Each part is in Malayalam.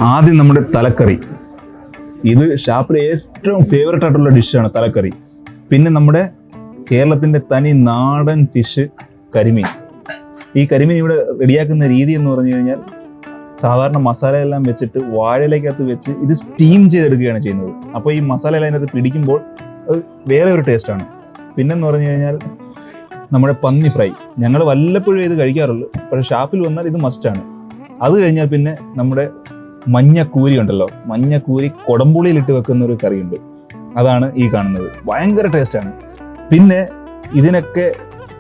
ആദ്യം നമ്മുടെ തലക്കറി. ഇത് ഷാപ്പിലെ ഏറ്റവും ഫേവറേറ്റ് ആയിട്ടുള്ള ഡിഷാണ് തലക്കറി. പിന്നെ നമ്മുടെ കേരളത്തിൻ്റെ തനി നാടൻ ഫിഷ് കരിമീൻ. ഈ കരിമീൻ ഇവിടെ റെഡിയാക്കുന്ന രീതി എന്ന് പറഞ്ഞു കഴിഞ്ഞാൽ സാധാരണ മസാലയെല്ലാം വെച്ചിട്ട് വാഴയിലേക്കകത്ത് വെച്ച് ഇത് സ്റ്റീം ചെയ്തെടുക്കുകയാണ് ചെയ്യുന്നത്. അപ്പോൾ ഈ മസാല എല്ലാം അതിനകത്ത് പിടിക്കുമ്പോൾ അത് വേറെ ഒരു ടേസ്റ്റാണ്. പിന്നെന്ന് പറഞ്ഞു കഴിഞ്ഞാൽ നമ്മുടെ പന്നി ഫ്രൈ. ഞങ്ങൾ വല്ലപ്പോഴും ഇത് കഴിക്കാറുള്ളൂ, പക്ഷേ ഷാപ്പിൽ വന്നാൽ ഇത് മസ്റ്റാണ്. അത് കഴിഞ്ഞാൽ പിന്നെ നമ്മുടെ മഞ്ഞക്കൂരി ഉണ്ടല്ലോ, മഞ്ഞക്കൂരി കൊടംപുളിയിലിട്ട് വെക്കുന്ന ഒരു കറിയുണ്ട്, അതാണ് ഈ കാണുന്നത്. ഭയങ്കര ടേസ്റ്റാണ്. പിന്നെ ഇതിനൊക്കെ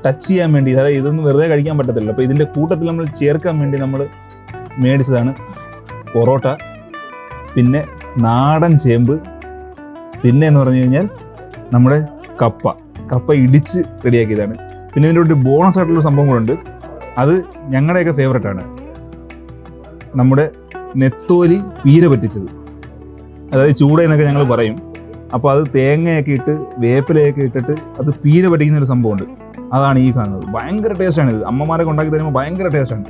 ടച്ച് ചെയ്യാൻ വേണ്ടി, അതായത് ഇതൊന്നും വെറുതെ കഴിക്കാൻ പറ്റത്തില്ല, അപ്പോൾ ഇതിൻ്റെ കൂട്ടത്തിൽ നമ്മൾ ചേർക്കാൻ വേണ്ടി നമ്മൾ മേടിച്ചതാണ് പൊറോട്ട, പിന്നെ നാടൻ ചേമ്പ്, പിന്നെ എന്ന് പറഞ്ഞു കഴിഞ്ഞാൽ നമ്മുടെ കപ്പ ഇടിച്ച് റെഡിയാക്കിയതാണ്. പിന്നെ ഇതിൻ്റെ ഒരു ബോണസ് ആയിട്ടുള്ള സംഭവം കൂടെ ഉണ്ട്, അത് ഞങ്ങളുടെയൊക്കെ ഫേവറേറ്റ് ആണ്. നമ്മുടെ നെത്തോലി പീര പറ്റിച്ചത്, അതായത് ചൂട എന്നൊക്കെ ഞങ്ങൾ പറയും. അപ്പോൾ അത് തേങ്ങയൊക്കെ ഇട്ട് വേപ്പിലയൊക്കെ ഇട്ടിട്ട് അത് പീര പറ്റിക്കുന്ന ഒരു സംഭവമുണ്ട്, അതാണ് ഈ കാണുന്നത്. ഭയങ്കര ടേസ്റ്റാണ് ഇത്. അമ്മമാരൊക്കെ ഉണ്ടാക്കി തരുമ്പോൾ ഭയങ്കര ടേസ്റ്റാണ്.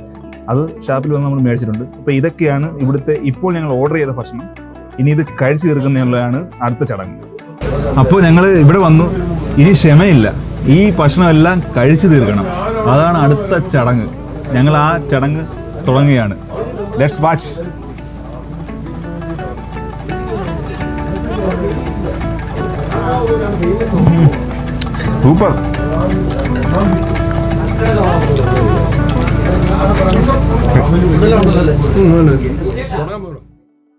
അത് ഷാപ്പിൽ വന്ന് നമ്മൾ മേടിച്ചിട്ടുണ്ട്. അപ്പോൾ ഇതൊക്കെയാണ് ഇവിടുത്തെ ഇപ്പോൾ ഞങ്ങൾ ഓർഡർ ചെയ്ത ഭക്ഷണം. ഇനി ഇത് കഴിച്ചു തീർക്കുന്നതാണ് അടുത്ത ചടങ്ങ്. അപ്പോൾ ഞങ്ങൾ ഇവിടെ വന്നു, ഇനി ക്ഷമയില്ല, ഈ ഭക്ഷണമെല്ലാം കഴിച്ചു തീർക്കണം. അതാണ് അടുത്ത ചടങ്ങ്. ഞങ്ങൾ ആ ചടങ്ങ് തുടങ്ങുകയാണ്. Let's watch. സൂപ്പർ.